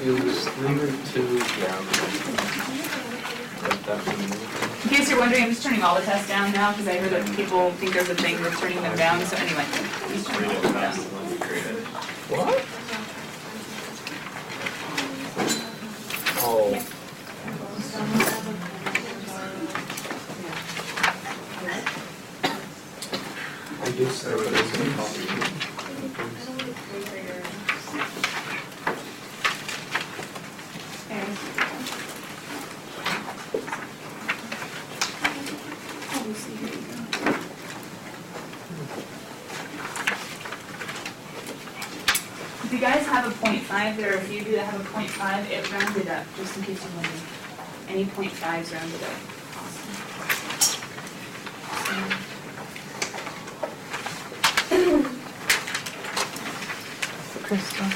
Use 3 or 2 down. In case you're wondering, I'm just turning all the tests down now because I heard that people think there's a thing with turning them down. So anyway, he's turning all of them down. What? Oh. I do say what it's going to cost you. If you guys have a 0.5, there are a few of you that have a 0.5, it rounded up, just in case you're wondering. Any 0.5s rounded up. Crystal.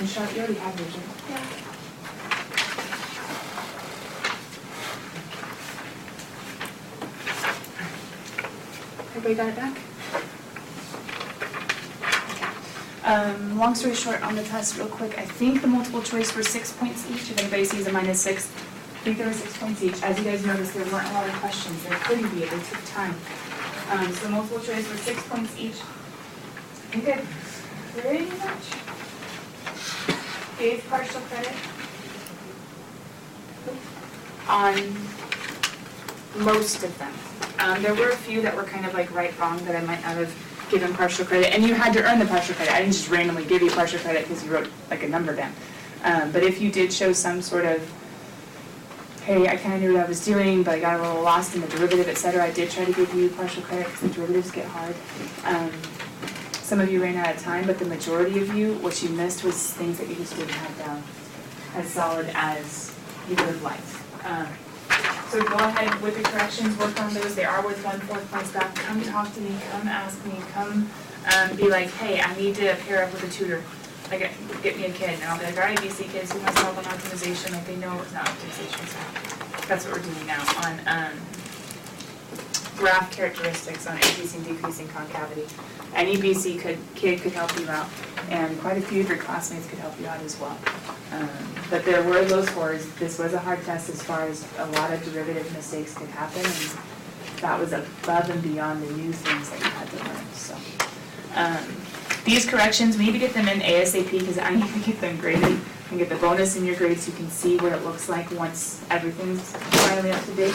And Charlotte, you already have yours, right? Yeah. Everybody got it back? Long story short on the test real quick, I think the multiple choice were 6 points each. If anybody sees a -6, I think there were 6 points each. As you guys noticed, there weren't a lot of questions. There couldn't be, they took time. So multiple choice were 6 points each. I think I pretty much gave partial credit on most of them. There were a few that were kind of like right wrong that I might not have given partial credit, and you had to earn the partial credit. I didn't just randomly give you partial credit because you wrote like a number down. But if you did show some sort of, hey, I kind of knew what I was doing, but I got a little lost in the derivative, etc., I did try to give you partial credit because the derivatives get hard. Some of you ran out of time, but the majority of you, what you missed was things that you just didn't have down as solid as you would have liked. So go ahead with the corrections, work on those. They are worth 1/4 points back. Come talk to me, come ask me, come be like, hey, I need to pair up with a tutor. Like, get me a kid. And I'll be like, all right, BC kids who wants to help on optimization. Like, they know it's not optimization, so that's what we're doing now on graph characteristics on increasing, decreasing concavity. Any BC kid could help you out, and quite a few of your classmates could help you out as well. But there were low scores. This was a hard test as far as a lot of derivative mistakes could happen, and that was above and beyond the new things that you had to learn. So these corrections, we need to get them in ASAP because I need to get them graded and get the bonus in your grade so you can see what it looks like once everything's finally up to date.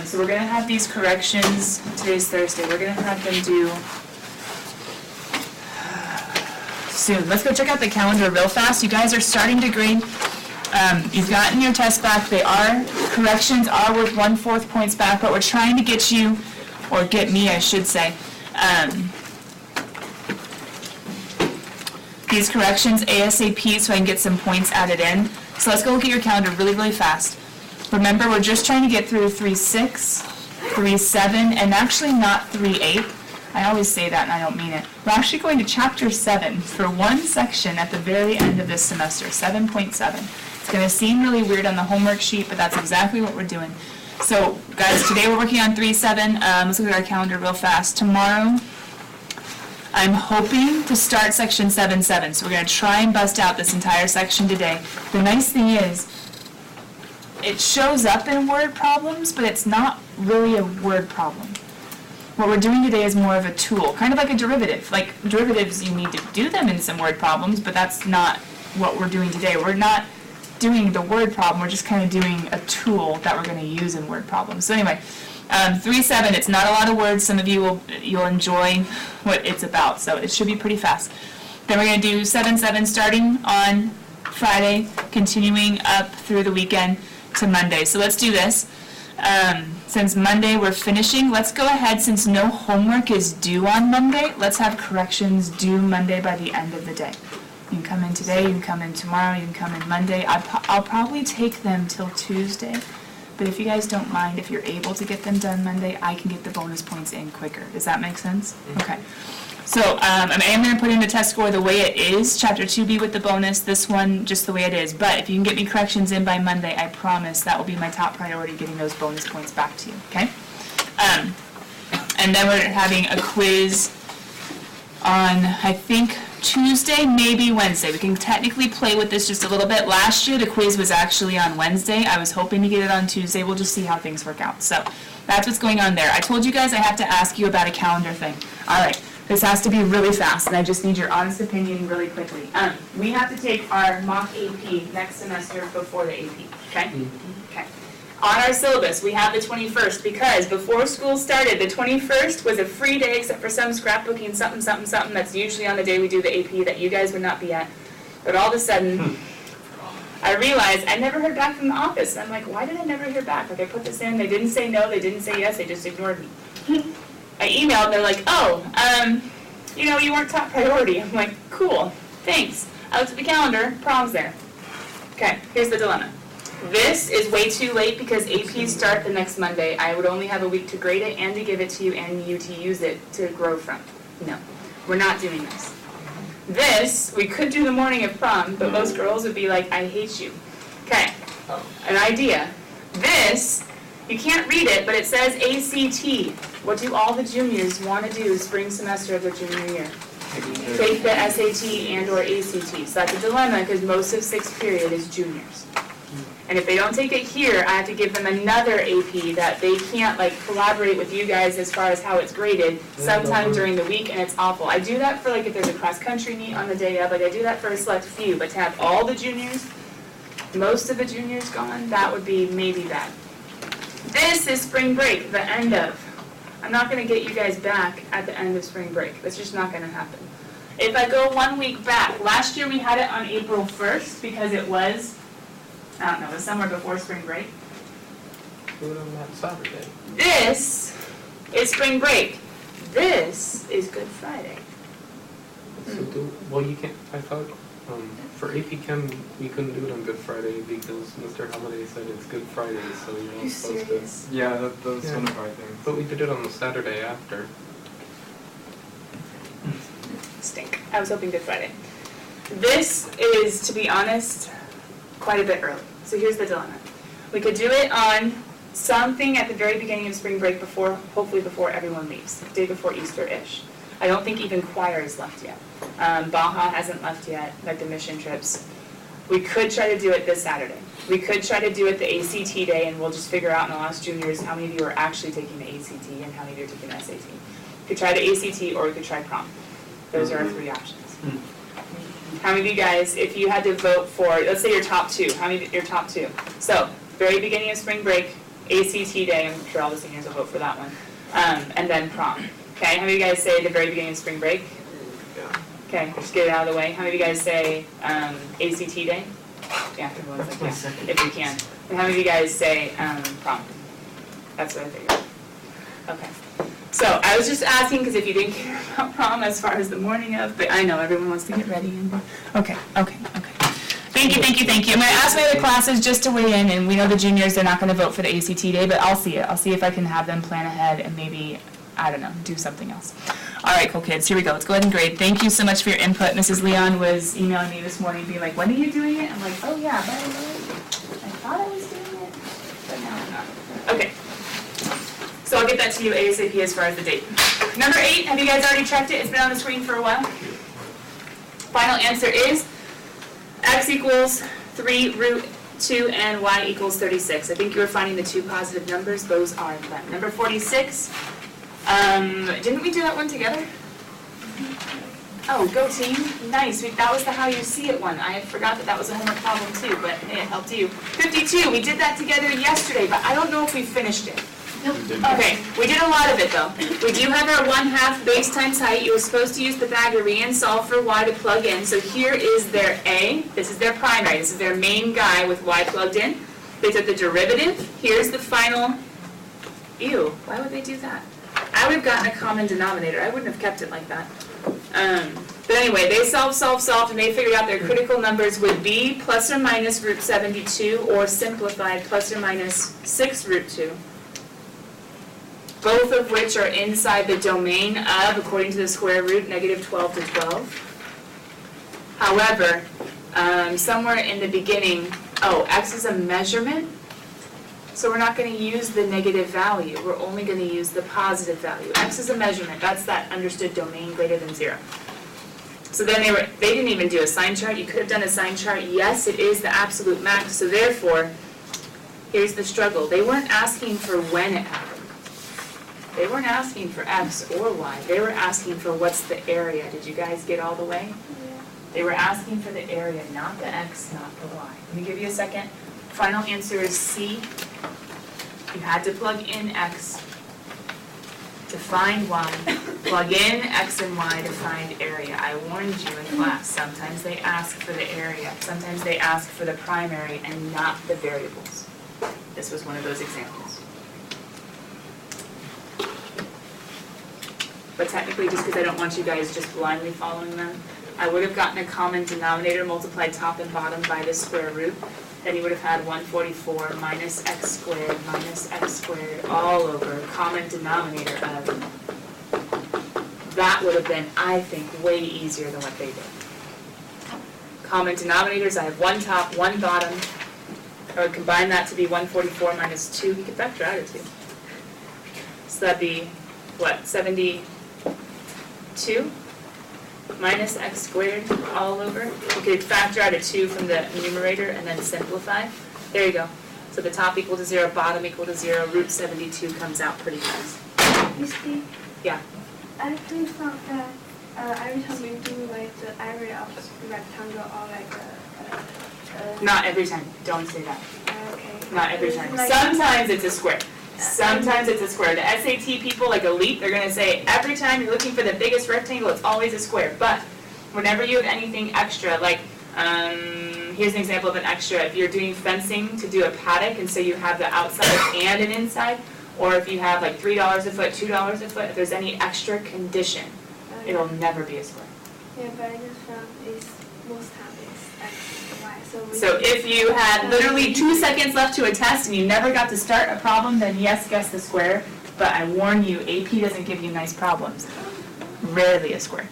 So we're going to have these corrections. Today's Thursday. We're going to have them due soon. Let's go check out the calendar real fast. You guys are starting to grade. You've gotten your test back. Corrections are worth 1/4 points back, but we're trying to get you, or get me, I should say, these corrections ASAP so I can get some points added in. So let's go look at your calendar really, really fast. Remember, we're just trying to get through 3.6, 3.7, and actually not 3.8. I always say that and I don't mean it. We're actually going to chapter 7 for one section at the very end of this semester, 7.7. It's going to seem really weird on the homework sheet, but that's exactly what we're doing. So, guys, today we're working on 3.7. Let's look at our calendar real fast. Tomorrow, I'm hoping to start section 7.7. So we're going to try and bust out this entire section today. The nice thing is, it shows up in word problems, but it's not really a word problem. What we're doing today is more of a tool, kind of like a derivative. Like derivatives, you need to do them in some word problems, but that's not what we're doing today. We're not doing the word problem, we're just kind of doing a tool that we're going to use in word problems. So anyway, 3.7, it's not a lot of words. Some of you you'll enjoy what it's about, so it should be pretty fast. Then we're going to do 7.7 starting on Friday, continuing up through the weekend to Monday. So let's do this. Since Monday we're finishing, let's go ahead, since no homework is due on Monday, let's have corrections due Monday by the end of the day. You can come in today, you can come in tomorrow, you can come in Monday. I'll probably take them till Tuesday, but if you guys don't mind, if you're able to get them done Monday, I can get the bonus points in quicker. Does that make sense? Okay. So I am going to put in the test score the way it is, Chapter 2B with the bonus, this one just the way it is. But if you can get me corrections in by Monday, I promise that will be my top priority, getting those bonus points back to you, okay? And then we're having a quiz on, I think, Tuesday, maybe Wednesday. We can technically play with this just a little bit. Last year, the quiz was actually on Wednesday. I was hoping to get it on Tuesday. We'll just see how things work out. So that's what's going on there. I told you guys I have to ask you about a calendar thing. All right, this has to be really fast, and I just need your honest opinion really quickly. We have to take our mock AP next semester before the AP, okay? Okay. On our syllabus, we have the 21st because before school started, the 21st was a free day except for some scrapbooking, something, something, something that's usually on the day we do the AP that you guys would not be at. But all of a sudden, I realized I never heard back from the office. And I'm like, why did I never hear back? Like, I put this in, they didn't say no, they didn't say yes, they just ignored me. I emailed, and they're like, oh, you weren't top priority. I'm like, cool, thanks. I looked at the calendar, prom's there. Okay, here's the dilemma. This is way too late because APs start the next Monday. I would only have a week to grade it and to give it to you and you to use it to grow from. No, we're not doing this. This, we could do the morning of prom, but most girls would be like, I hate you. Okay, an idea. This, you can't read it, but it says ACT. What do all the juniors want to do spring semester of their junior year? Take the SAT and or ACT. So that's a dilemma because most of sixth period is juniors. And if they don't take it here, I have to give them another AP that they can't collaborate with you guys as far as how it's graded sometime during the week, and it's awful. I do that for if there's a cross-country meet on the day of, I do that for a select few, but to have all the juniors, most of the juniors gone, that would be maybe bad. This is spring break, the end of. I'm not going to get you guys back at the end of spring break. That's just not going to happen. If I go 1 week back, last year we had it on April 1st because it was, I don't know, it was somewhere before spring break. Do it on that Saturday. This is spring break. This is Good Friday. So you can't, I thought, for AP Chem, we couldn't do it on Good Friday because Mr. Halliday said it's Good Friday, so you're not supposed to. Yeah, that's one of our things. But we did it on the Saturday after. Stink. I was hoping Good Friday. This is, to be honest, quite a bit early. So here's the dilemma. We could do it on something at the very beginning of spring break hopefully before everyone leaves, the day before Easter-ish. I don't think even choir is left yet. Baja hasn't left yet, the mission trips. We could try to do it this Saturday. We could try to do it the ACT day, and we'll just figure out in the last juniors how many of you are actually taking the ACT and how many of you are taking the SAT. We could try the ACT or we could try prom. Those are our three options. How many of you guys, if you had to vote for, let's say your top two, how many of your top two? So, very beginning of spring break, ACT day, I'm sure all the seniors will vote for that one, and then prom. Okay, how many of you guys say the very beginning of spring break? Yeah. Okay, just get it out of the way. How many of you guys say ACT day? Yeah, everyone's like, yeah, if you can. And how many of you guys say prom? That's what I figured. Okay. So I was just asking because if you didn't care about prom as far as the morning of, but I know everyone wants to get ready. Okay. Thank you. I'm going to ask my other classes just to weigh in, and we know the juniors, they're not going to vote for the ACT day, but I'll see it. I'll see if I can have them plan ahead and maybe, I don't know, do something else. All right, cool kids, here we go. Let's go ahead and grade. Thank you so much for your input. Mrs. Leon was emailing me this morning being like, when are you doing it? I'm like, oh yeah, by the way, I thought I was doing it, but now I'm not. Okay. So I'll get that to you ASAP as far as the date. Number 8, have you guys already checked it? It's been on the screen for a while. Final answer is x equals 3 root 2 and y equals 36. I think you were finding the two positive numbers. Those are them. Number 46. Didn't we do that one together? Oh, go team. Nice. That was the how you see it one. I forgot that was a homework problem too, but it helped you. 52. We did that together yesterday, but I don't know if we finished it. Okay, we did a lot of it though. We do have our 1/2 base times height. You were supposed to use Pythagorean, solve for y to plug in. So here is their a. This is their primary. This is their main guy with y plugged in. They took the derivative. Here's the final. Ew, why would they do that? I would have gotten a common denominator. I wouldn't have kept it like that. But anyway, they solved, and they figured out their critical numbers would be plus or minus root 72 or simplified plus or minus 6 root 2. Both of which are inside the domain of, according to the square root, negative 12 to 12. However, somewhere in the beginning, x is a measurement, so we're not going to use the negative value. We're only going to use the positive value. X is a measurement. That's that understood domain greater than 0. So then they didn't even do a sign chart. You could have done a sign chart. Yes, it is the absolute max. So therefore, here's the struggle. They weren't asking for when it happened. They weren't asking for X or Y. They were asking for what's the area. Did you guys get all the way? Yeah. They were asking for the area, not the X, not the Y. Let me give you a second. Final answer is C. You had to plug in X to find Y. Plug in X and Y to find area. I warned you in class, sometimes they ask for the area. Sometimes they ask for the primary and not the variables. This was one of those examples. But technically, just because I don't want you guys just blindly following them, I would have gotten a common denominator multiplied top and bottom by the square root. Then you would have had 144 minus x squared all over common denominator of. That would have been, I think, way easier than what they did. Common denominators, I have one top, one bottom. I would combine that to be 144 minus 2. You could factor out a 2. So that'd be, what, 72 minus x squared all over. You could factor out a 2 from the numerator and then simplify. There you go. So the top equal to 0, bottom equal to 0, root 72 comes out pretty fast. You see, Yeah. I actually found that every time we do like the area of the rectangle or like Not every time. Don't say that. okay. Not every time. Like, Sometimes it's a square. Sometimes it's a square. The SAT people, like elite, they're gonna say every time you're looking for the biggest rectangle, it's always a square. But whenever you have anything extra, like here's an example of an extra. If you're doing fencing to do a paddock, and so you have the outside and an inside, or if you have like $3 a foot, $2 a foot, if there's any extra condition, it'll never be a square. Yeah, but I just found it's most times it's X and Y. So if you had literally 2 seconds left to a test and you never got to start a problem, then yes, guess the square. But I warn you, AP doesn't give you nice problems. Rarely a square.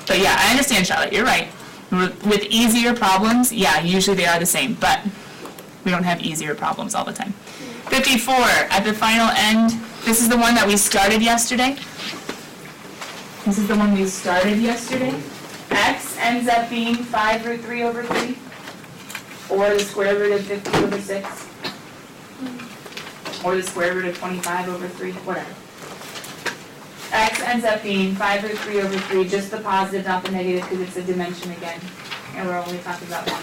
But yeah, I understand, Charlotte, you're right. With easier problems, yeah, usually they are the same, but we don't have easier problems all the time. 54, at the final end, this is the one that we started yesterday. This is the one we started yesterday. X ends up being 5 root 3 over 3, or the square root of 50 over 6, or the square root of 25 over 3, whatever. X ends up being 5 root 3 over 3, just the positive, not the negative, because it's a dimension again, and we're only talking about one.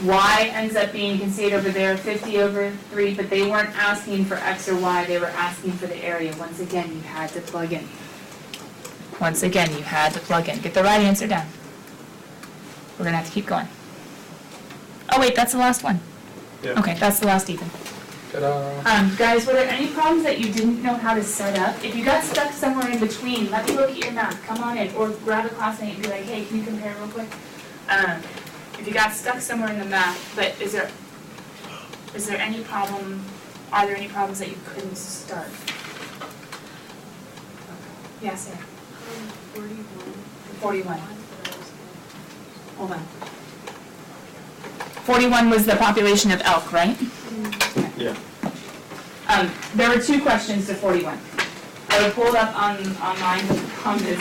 Y ends up being, you can see it over there, 50 over 3, but they weren't asking for X or Y, they were asking for the area. Once again, you had to plug in. Once again, you had to plug in. Get the right answer down. We're gonna have to keep going. Oh wait, that's the last one. Yeah. Okay, that's the last even. Ta-da. Guys, were there any problems that you didn't know how to set up? If you got stuck somewhere in between, let me look at your math. Come on in, or grab a classmate and be like, hey, can you compare real quick? If you got stuck somewhere in the math, but is there any problem? Are there any problems that you couldn't start? Yes, Sarah. 41. Hold on. 41 was the population of elk, right? Yeah. There were 2 questions to 41. I would pull it up online, but the problem is,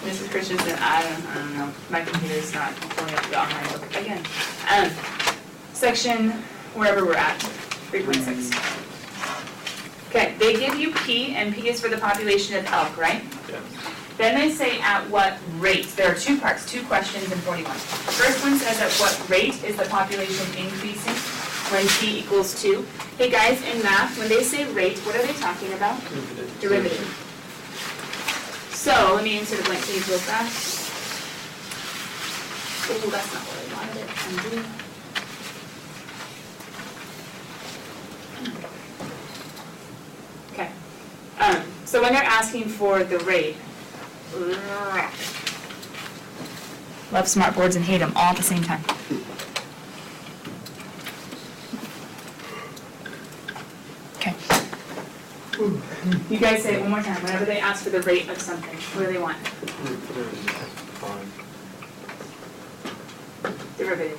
Mrs. Christensen, I don't know, my computer's not pulling up the online book again. Section, wherever we're at, 3.6. Okay, they give you P, and P is for the population of elk, right? Yeah. Then they say at what rate. There are 2 parts, 2 questions in 41. The first one says at what rate is the population increasing when P equals 2. Hey guys, in math, when they say rate, what are they talking about? Derivative. So, let me insert a blank page real fast. Oh, that's not what I wanted it. Undo. Okay. So when they're asking for the rate, love smart boards and hate them all at the same time. Okay. You guys say it one more time. Whenever they ask for the rate of something, what do they want? Derivative.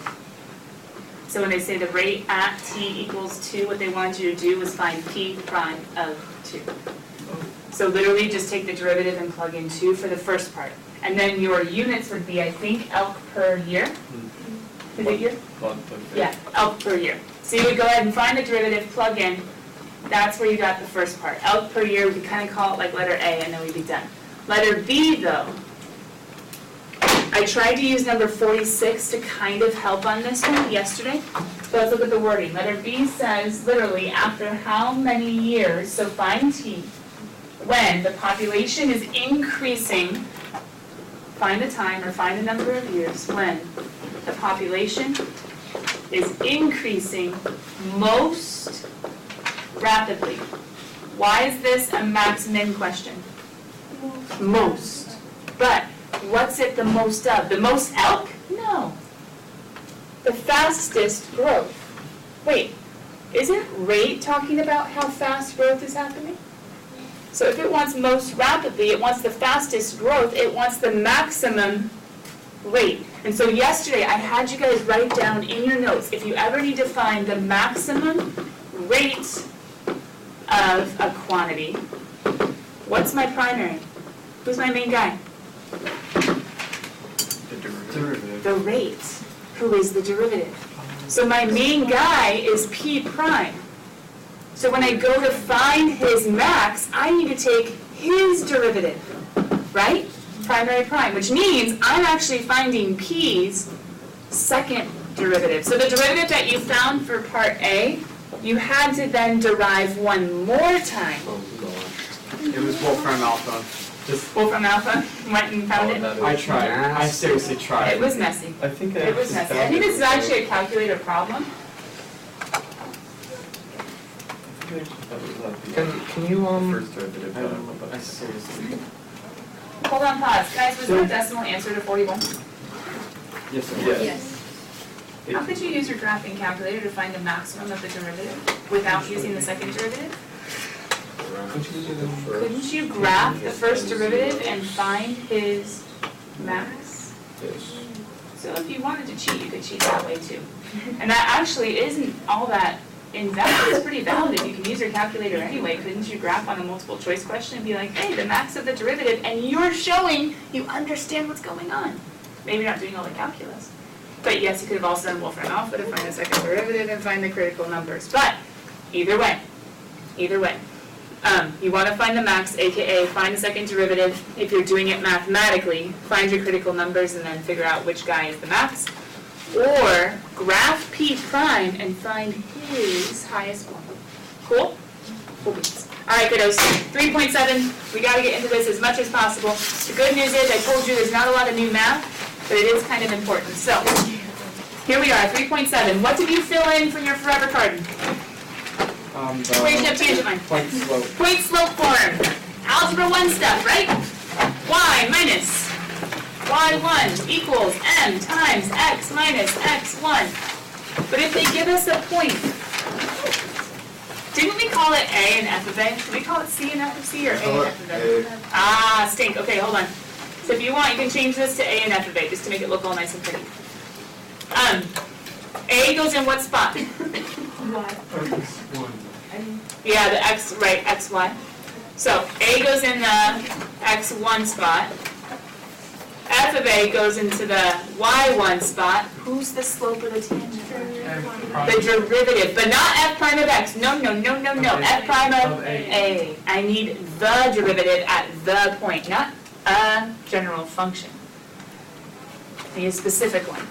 So when they say the rate at t equals 2, what they wanted you to do was find p prime of 2. So literally just take the derivative and plug in 2 for the first part. And then your units would be, I think, elk per year. Is it year? Yeah, elk per year. So you would go ahead and find the derivative, plug in. That's where you got the first part. Elk per year, we could kind of call it like letter A, and then we'd be done. Letter B, though, I tried to use number 46 to kind of help on this one yesterday. So let's look at the wording. Letter B says, literally, after how many years, so find T, when the population is increasing, find the time or find the number of years when the population is increasing most rapidly. Why is this a max-min question? Most. But what's it the most of? The most elk? No. The fastest growth. Wait, isn't rate talking about how fast growth is happening? So if it wants most rapidly, it wants the fastest growth, it wants the maximum rate. And so yesterday I had you guys write down in your notes, if you ever need to find the maximum rate of a quantity, what's my primary? Who's my main guy? The derivative. The rate. Who is the derivative? So my main guy is P prime. So when I go to find his max, I need to take his derivative, right? Primary prime, which means I'm actually finding P's second derivative. So the derivative that you found for part A, you had to then derive one more time. Oh, gosh. It was Wolfram Alpha. Just Wolfram Alpha, went and found it. I tried. I seriously tried. It was messy. I think It was messy. I think this is actually a calculator problem. Can you First derivative. I seriously. Hold on, pause. Guys, was there a decimal answer to 41? Yes, sir. Yes. How could you use your graphing calculator to find the maximum of the derivative without using the second derivative? Couldn't you graph the first derivative and find his max? So if you wanted to cheat, you could cheat that way too. And that actually isn't all that invalid. It's pretty valid if you can use your calculator anyway. Couldn't you graph on a multiple choice question and be like, hey, the max of the derivative, and you're showing you understand what's going on. Maybe not doing all the calculus. But yes, you could have also done Wolfram Alpha to find the second derivative and find the critical numbers. But either way, you want to find the max, aka find the second derivative. If you're doing it mathematically, find your critical numbers and then figure out which guy is the max. Or graph P prime and find his highest one. Cool? Cool beans. All right, kiddos, 3.7, we got to get into this as much as possible. The good news is I told you there's not a lot of new math, but it is kind of important. So here we are, 3.7. What did you fill in from your forever card? Equation of tangent line. Point slope. Point slope form. Algebra 1 stuff, right? Y minus y1 equals m times x minus x1. But if they give us a point, didn't we call it A and F of A? Did we call it C and F of C or A and F of A? Ah, stink. Okay, hold on. So if you want, you can change this to A and F of A just to make it look all nice and pretty. A goes in what spot? Yeah, the X, right, XY. So A goes in the X1 spot. F of A goes into the Y1 spot. Who's the slope of the tangent? The derivative, but not F prime of X. No. F prime of A. I need the derivative at the point, not a general function. I need a specific one.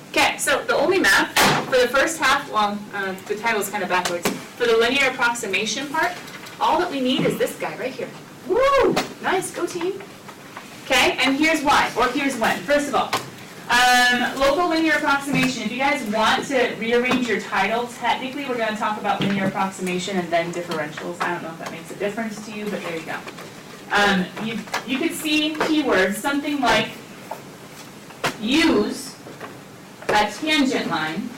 Okay, so the only math for the first half, well, the title's kind of backwards. For the linear approximation part, all that we need is this guy right here. Woo! Nice, go team. Okay, and here's why, or here's when. First of all, local linear approximation. If you guys want to rearrange your title, technically we're going to talk about linear approximation and then differentials. I don't know if that makes a difference to you, but there you go. You could see keywords, something like use a tangent line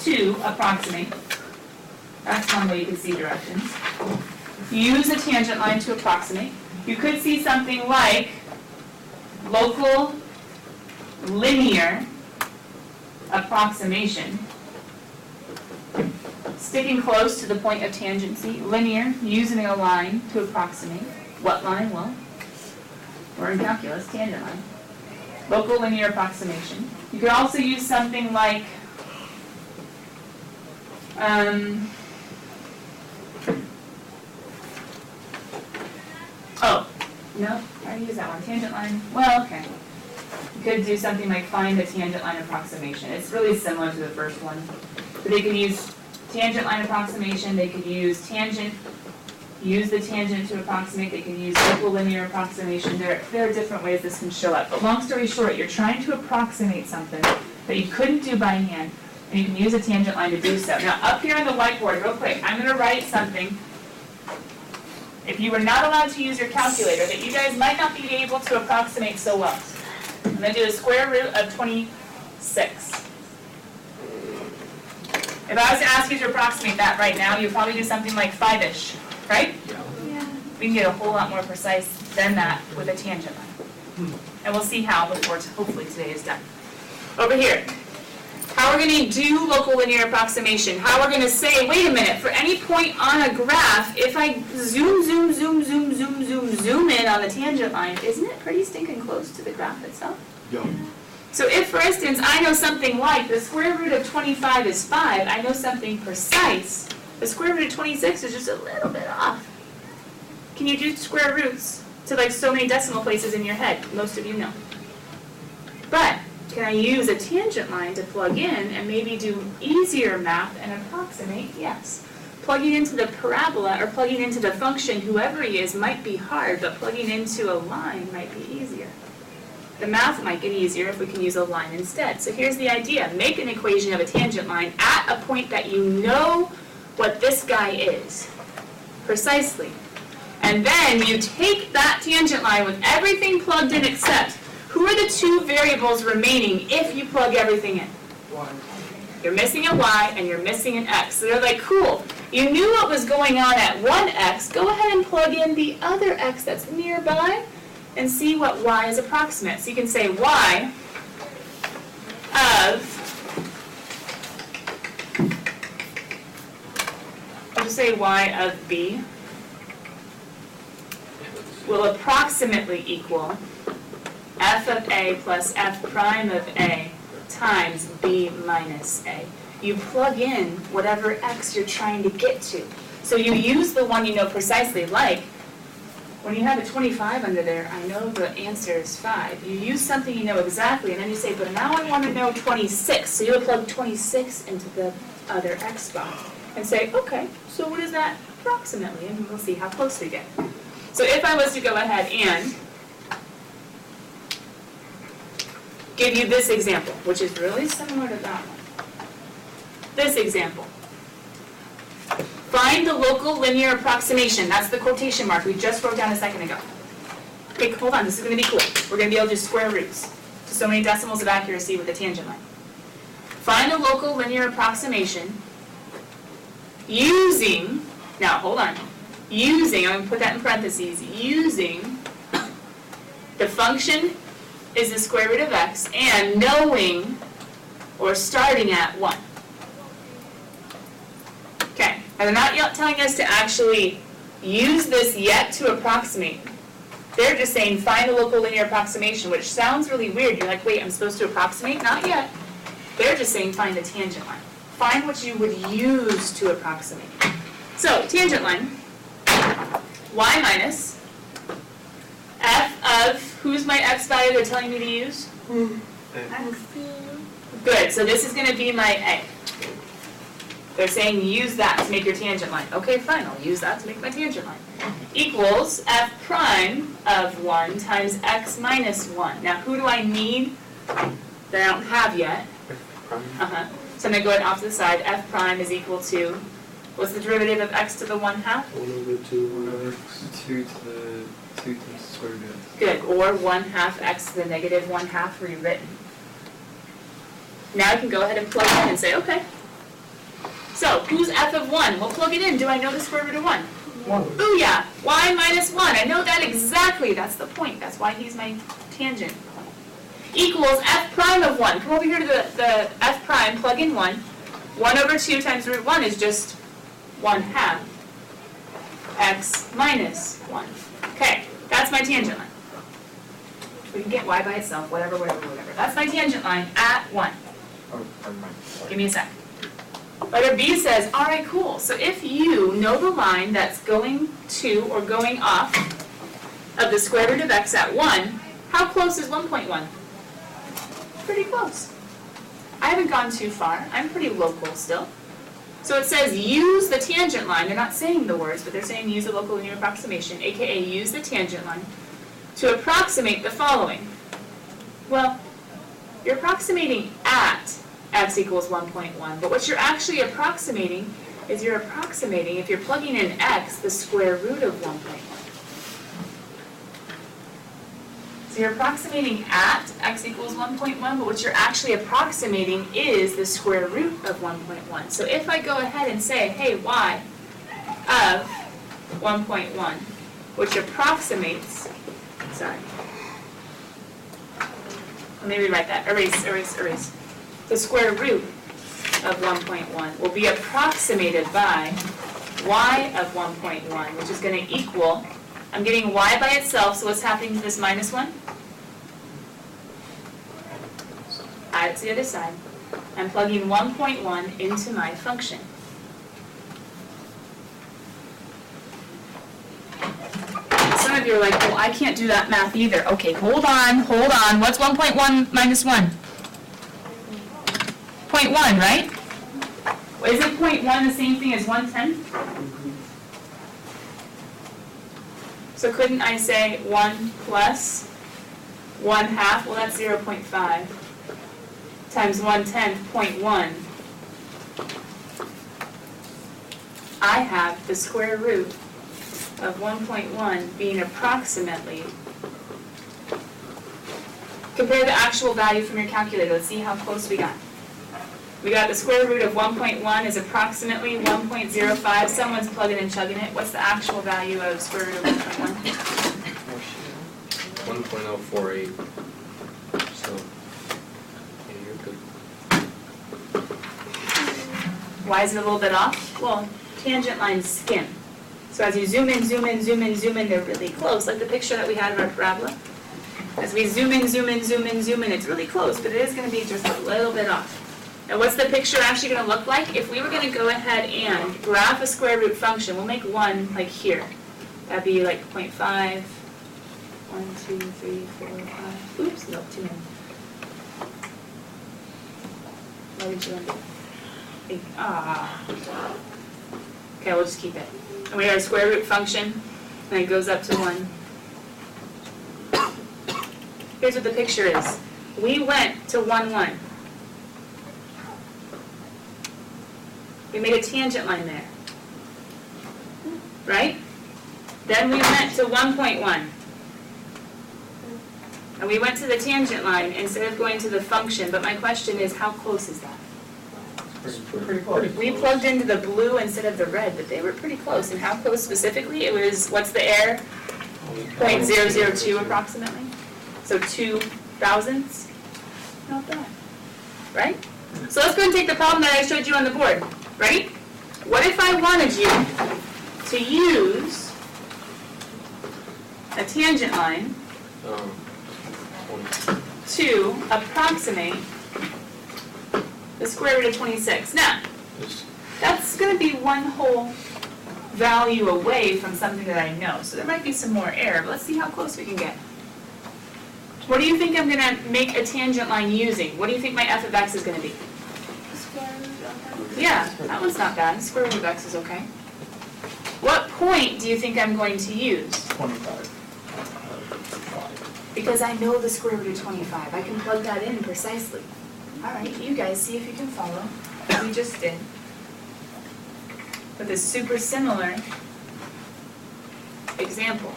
to approximate. That's one way you can see directions. Use a tangent line to approximate. You could see something like local linear approximation. Sticking close to the point of tangency. Linear, using a line to approximate. What line? Well, we're in calculus, tangent line. Local linear approximation. You could also use something like, oh, no, I already used that one. Tangent line, well, okay. You could do something like find a tangent line approximation. It's really similar to the first one. But they could use tangent line approximation, they could use tangent, use the tangent to approximate, they could use local linear approximation. There are different ways this can show up. But long story short, you're trying to approximate something that you couldn't do by hand, and you can use a tangent line to do so. Now, up here on the whiteboard, real quick, I'm going to write something. If you were not allowed to use your calculator, that you guys might not be able to approximate so well. I'm going to do the square root of 26. If I was to ask you to approximate that right now, you'd probably do something like 5-ish, right? Yeah. We can get a whole lot more precise than that with a tangent line. And we'll see how before hopefully today is done. Over here, how we're going to do local linear approximation. How we're going to say, wait a minute, for any point on a graph, if I zoom in on the tangent line, isn't it pretty stinking close to the graph itself? Yeah. So if, for instance, I know something like the square root of 25 is 5, I know something precise, the square root of 26 is just a little bit off. Can you do square roots to like so many decimal places in your head? Most of you know. But can I use a tangent line to plug in and maybe do easier math and approximate? Yes. Plugging into the parabola or plugging into the function, whoever he is, might be hard, but plugging into a line might be easier. The math might get easier if we can use a line instead. So here's the idea. Make an equation of a tangent line at a point that you know what this guy is, precisely. And then you take that tangent line with everything plugged in except, who are the two variables remaining if you plug everything in? Y. You're missing a y and you're missing an x. So they're like, cool, you knew what was going on at one x, go ahead and plug in the other x that's nearby and see what y is approximate. So you can say y of, we'll just say y of b will approximately equal f of a plus f prime of a times b minus a. You plug in whatever x you're trying to get to. So you use the one you know precisely, like when you have a 25 under there, I know the answer is 5. You use something you know exactly, and then you say, but now I want to know 26. So you'll plug 26 into the other x spot and say, okay, so what is that approximately? And we'll see how close we get. So if I was to go ahead and give you this example, which is really similar to that one. This example. Find the local linear approximation. That's the quotation mark we just wrote down a second ago. Okay, hold on, this is going to be cool. We're going to be able to do square roots to so many decimals of accuracy with the tangent line. Find a local linear approximation using, now hold on, using, I'm going to put that in parentheses, using the function is the square root of x and knowing or starting at 1. Okay, and they're not yet telling us to actually use this yet to approximate. They're just saying find a local linear approximation, which sounds really weird. You're like, wait, I'm supposed to approximate? Not yet. They're just saying find a tangent line. Find what you would use to approximate. So, tangent line, y minus f of, who's my x value they're telling me to use? Good, so this is going to be my a. They're saying use that to make your tangent line. Okay, fine, I'll use that to make my tangent line. Equals f prime of 1 times x minus 1. Now, who do I need that I don't have yet? So I'm going to go ahead off to the side. F prime is equal to, what's the derivative of x to the 1/2? 1 over 2 2 to the 2 times the square root. Good, or 1/2 x to the negative 1/2 rewritten. Now I can go ahead and plug in and say, okay. So, who's f of 1? We'll plug it in. Do I know the square root of 1? 1. Booyah! Y minus 1. I know that exactly. That's the point. That's why he's my tangent point. Equals f prime of 1. Come over here to the f prime, plug in 1. 1 over 2 times root 1 is just 1/2 x minus 1. Okay, that's my tangent line. We can get y by itself, whatever. That's my tangent line at 1. Give me a sec. Letter B says, all right, cool. So if you know the line that's going to or going off of the square root of x at 1, how close is 1.1? Pretty close. I haven't gone too far. I'm pretty local still. So it says use the tangent line. They're not saying the words, but they're saying use the local linear approximation, aka use the tangent line, to approximate the following. Well, you're approximating at x equals 1.1, but what you're actually approximating is you're approximating, if you're plugging in x, the square root of 1.1. So you're approximating at x equals 1.1, but what you're actually approximating is the square root of 1.1. So if I go ahead and say, hey, y of 1.1, which approximates, sorry, let me rewrite that, erase. The square root of 1.1 will be approximated by y of 1.1, which is going to equal, I'm getting y by itself, so what's happening to this minus 1? Add it to the other side. I'm plugging 1.1 into my function. Some of you are like, well, I can't do that math either. Okay, hold on. What's 1.1 minus 1? 0.1, right? Isn't 0.1 the same thing as 1/10? So couldn't I say 1 plus 1/2? Well, that's 0.5 times 1/10, 0.1. I have the square root of 1.1 being approximately. Compare the actual value from your calculator. Let's see how close we got. We got the square root of 1.1 is approximately 1.05. Someone's plugging and chugging it. What's the actual value of square root of 1.1? 1.048. So, yeah, you're good. Why is it a little bit off? Well, tangent lines skim. So as you zoom in, they're really close, like the picture that we had of our parabola. As we zoom in, it's really close, but it is going to be just a little bit off. And what's the picture actually going to look like? If we were going to go ahead and graph a square root function, we'll make one like here. That'd be like 0.5, 1, 2, 3, 4, 5. Oops, no, too many. What did you want to think? Okay, we'll just keep it. And we have a square root function, and it goes up to 1. Here's what the picture is. We went to 1, 1. We made a tangent line there, right? Then we went to 1.1. And we went to the tangent line instead of going to the function, but my question is, how close is that? Pretty close. We plugged into the blue instead of the red, but they were pretty close. And how close specifically? It was, what's the error? 0.002 approximately. So 2 thousandths. Not bad, right? So let's go and take the problem that I showed you on the board. Ready? What if I wanted you to use a tangent line to approximate the square root of 26? Now, that's going to be one whole value away from something that I know. So there might be some more error, but let's see how close we can get. What do you think I'm going to make a tangent line using? What do you think my f of x is going to be? Square root of Yeah, that one's not bad. Square root of x is okay. What point do you think I'm going to use? 25. Because I know the square root of 25. I can plug that in precisely. All right, you guys see if you can follow what we just did. With a super similar example.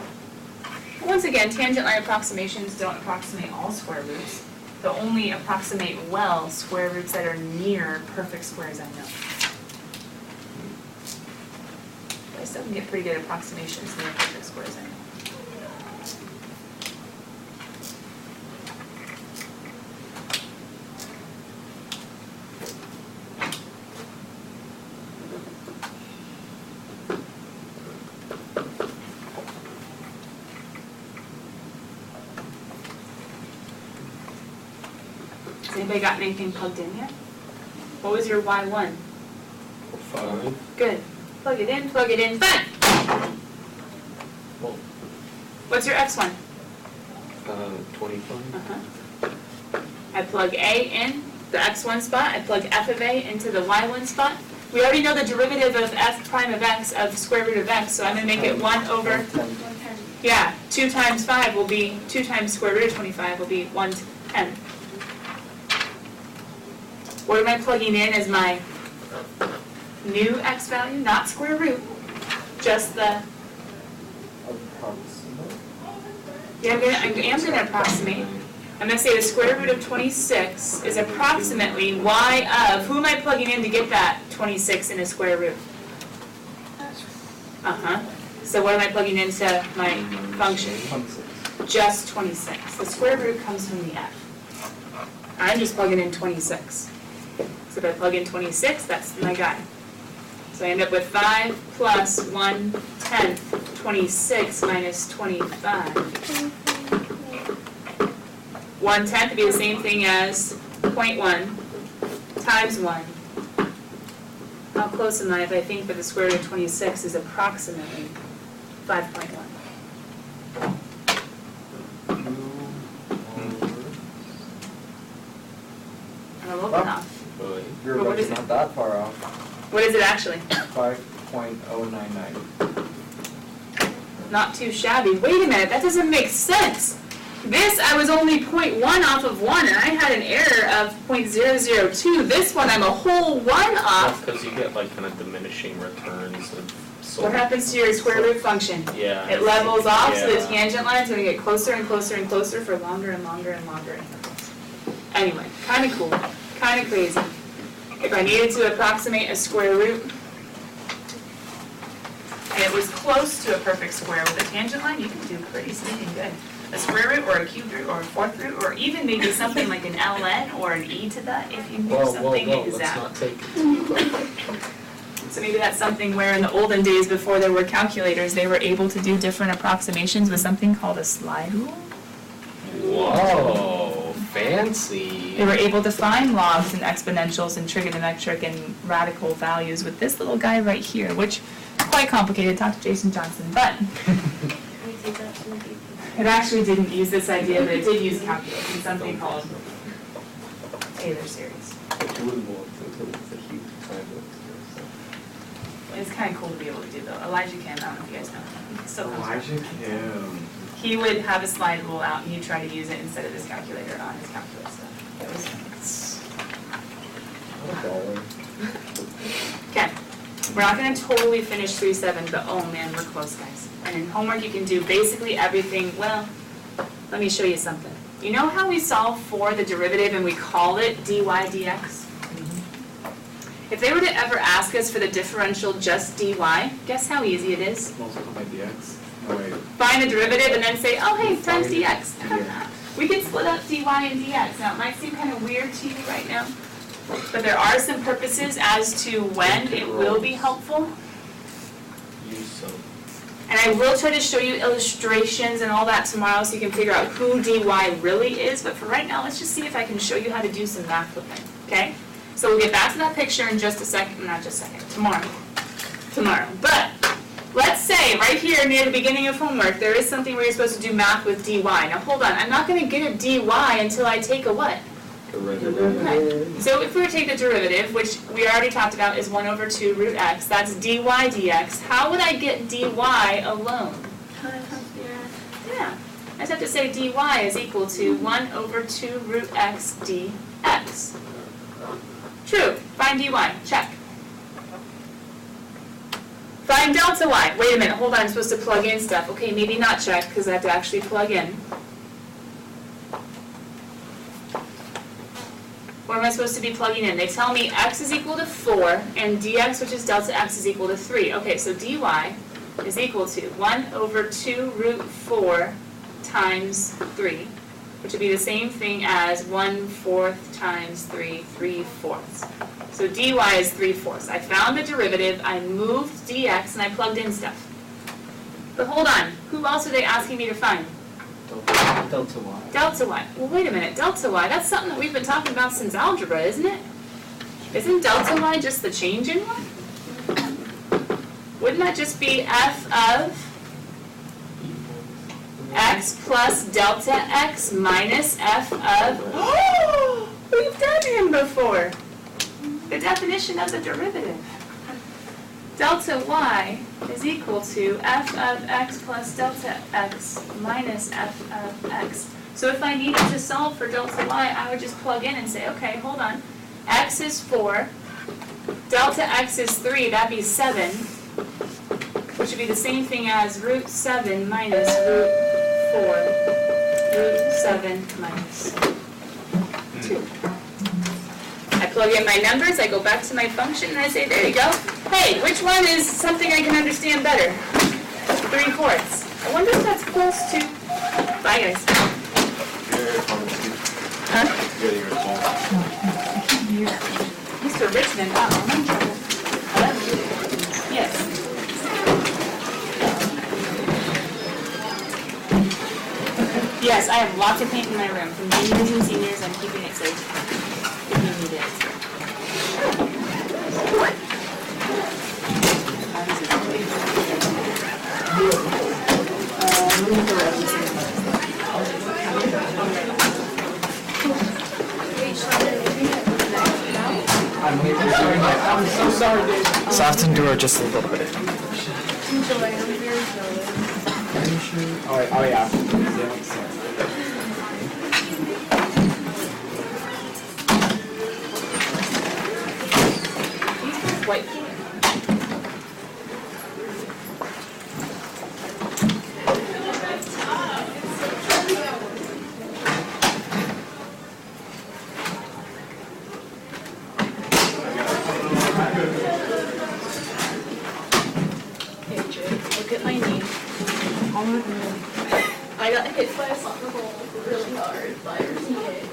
Once again, tangent line approximations don't approximate all square roots. They'll only approximate well square roots that are near perfect squares I know. But I still can get pretty good approximations near perfect squares I know. Anybody got anything plugged in yet? What was your Y1? 5. Good. Plug it in, fine! Well, What's your X1? 25. I plug A in the X1 spot, I plug f of A into the Y1 spot. We already know the derivative of f prime of x of square root of x, so I'm going to make it 1 over, 110. yeah, 2 times 5 will be, 2 times square root of 25 will be 110. What am I plugging in as my new x value? Not square root, just the, Approximate. yeah, I'm going to approximate. I'm going to say the square root of 26 is approximately y of, who am I plugging in to get that 26 in a square root? So what am I plugging into my function? 26. Just 26. The square root comes from the f. I'm just plugging in 26. So if I plug in 26, that's my guy. So I end up with 5 plus 1/10, 26 minus 25. 1/10 would be the same thing as 0.1 times 1. How close am I if I think that the square root of 26 is approximately 5.1? I'm a little bit off. You're But what is not that far off. What is it actually? 5.099. Not too shabby. Wait a minute, that doesn't make sense. This, I was only 0.1 off of 1, and I had an error of 0.002. This one, I'm a whole 1 off. Because you get like kind of diminishing returns and so. What happens to your square root function? Yeah. It levels off, so the Yeah. tangent line's going to get closer and closer and closer for longer and longer and longer intervals. Anyway, kind of cool, kind of crazy. If I needed to approximate a square root, and it was close to a perfect square with a tangent line, you can do pretty sneaking good. A square root or a cubed root or a fourth root or even maybe something like an ln or an e to the if you knew something let's exact. not take it. So maybe that's something where in the olden days before there were calculators, they were able to do different approximations with something called a slide rule. Whoa, fancy. They were able to find logs and exponentials and trigonometric and radical values with this little guy right here, which is quite complicated. Talk to Jason Johnson, but it actually didn't use this idea, but it did use calculus and something called Taylor series. But you wouldn't want to until it's a huge time. It's kind of cool to be able to do though. Elijah Kim, I don't know if you guys know him. He still comes around. Kim. He would have a slide rule out and he'd try to use it instead of his calculator on his calculus stuff. It was What a baller. Okay, we're not going to totally finish 3-7, but oh man, we're close, guys. And in homework, you can do basically everything. Well, let me show you something. You know how we solve for the derivative and we call it dy dx? If they were to ever ask us for the differential just dy, guess how easy it is? Multiply by dx. No, wait. Find the derivative and then say, oh hey, times dx. Yeah. We can split up dy and dx. Now, it might seem kind of weird to you right now, but there are some purposes as to when it will be helpful. Use some. And I will try to show you illustrations and all that tomorrow so you can figure out who dy really is, but for right now, let's just see if I can show you how to do some math with it, okay? So we'll get back to that picture in just a second, not just a second, tomorrow. But let's say right here near the beginning of homework, there is something where you're supposed to do math with dy. Now hold on, I'm not going to get a dy until I take a what? Derivative. Okay. So if we were to take the derivative, which we already talked about is 1 over 2 root x, that's dy dx. How would I get dy alone? Yeah, I just have to say dy is equal to 1 over 2 root x dx. True. Find dy. Check. Find delta y. Wait a minute. Hold on. I'm supposed to plug in stuff. Okay, maybe not check because I have to actually plug in. What am I supposed to be plugging in? They tell me x is equal to 4 and dx, which is delta x, is equal to 3. Okay, so dy is equal to 1 over 2 root 4 times 3, which would be the same thing as 1/4 times 3, 3/4. So dy is 3/4. I found the derivative, I moved dx, and I plugged in stuff. But hold on, who else are they asking me to find? Delta Y. Delta y. Well, wait a minute, delta y, that's something that we've been talking about since algebra, isn't it? Isn't delta y just the change in y? Wouldn't that just be f of x plus delta x minus f of, oh, we've done him before. The definition of the derivative. Delta y is equal to f of x plus delta x minus f of x. So if I needed to solve for delta y, I would just plug in and say, okay, hold on. X is 4, delta x is 3, that'd be 7, which would be the same thing as root 7 minus root 4, root 7 minus 2. I plug in my numbers, I go back to my function, and I say, there you go. Hey, which one is something I can understand better? 3/4. I wonder if that's close to... Bye, guys. Huh? Mr. Richmond, yes. Yes, I have lots of paint in my room. From juniors and seniors, I'm keeping it safe. If you need it. I'm so sorry, Dave. Soften door just a little bit. Oh yeah. White. Hey, Jay, look at my knee. I got hit by a soccer ball really hard by your teammate.